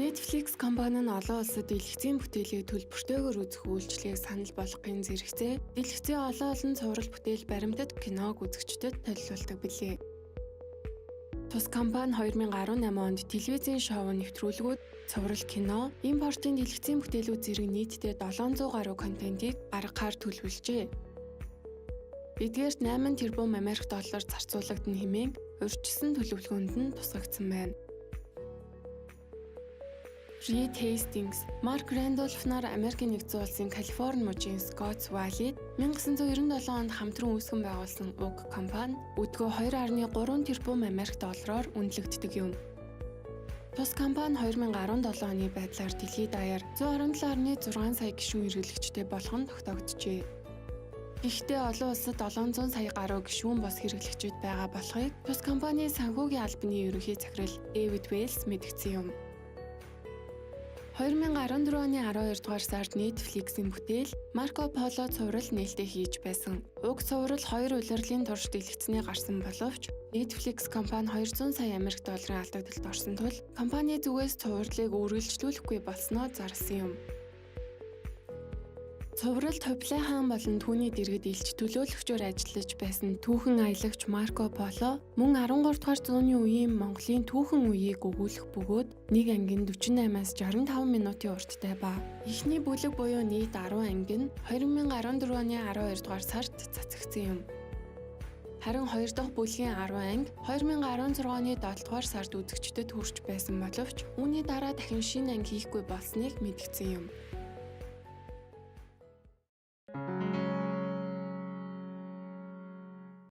Netflix компани нь олон улсад дэлгэцийн бүтээлийг төлбөртэйгээр үзэх үйлчилгээг санал болгохын зэрэгцээ дэлгэцийн олон цуврал бүтээл баримтат киног үзэгчдэд төлөвлөдөг билээ. Тус компани 2018 онд телевизийн шоу нэвтрүүлгүүд, цуврал кино, импортын дэлгэцийн бүтээлүүд зэрэг нийтдээ 700 гаруй контентийг гаргахаар төлөвлөжээ. Эдгээрт 8 тэрбум Америк доллар зарцуулагдана хэмээн урьдчилсан төлөвлөгөөнд нь тусгагдсан байна. Reed Hastings, Mark Randolph нар Америкийн нэгдсэн улсын Калифорни мужийн Scotts Valley-д 1997 онд хамтран үүсгэн байгуулсан уг компани өдгөө 2.3 тэрбум Америк доллараар үнэлэгддэг юм. Тус компани 2017 оны байдлаар дэлхийд даяар 117.6 сая гишүүн хэрэглэгчтэй болох нь тогтогджээ. Гэхдээ олон улсад 700 сая гаруй гишүүн бос хэрэглэгчид байгаа болохыг тус компанийн санхүүгийн албаны ерөнхий захирал Дэвид Вэлс мэдгдсэн юм. 2014 оны 12 дугаар сард Netflix-ийн бүтээл Марко Поло цуврал нээлттэй хийж байсан. Уг цуврал 2 улирлын турш дэлгэцнээ гарсан боловч Netflix компани 200 сая Америк долларын алдагдлалд орсон тул компани зүгээс цувралыг үргэлжлүүлэхгүй болсноо зарласан юм. Цувралд Хувлай хаан болон түүний дэргэд элч төлөөлөгчөөр ажиллаж байсан түүхэн аялагч Марко Поло мөн 13 дугаар зууны үеийн Монголын түүхэн үеийг өгүүлэх бөгөөд нэг анги нь 48-аас 65 минутын урттай ба эхний бүлэг буюу нийт 10 анги нь 2014 оны 12 дугаар сард цацагдсан юм. Харин 2 дахь бүлгийн 10 анги 2016 оны 7 дугаар сард үзэгчдэд хүрч байсан боловч үүний дараа дахин шинэ анги хийхгүй болсныг мэдгдсэн юм.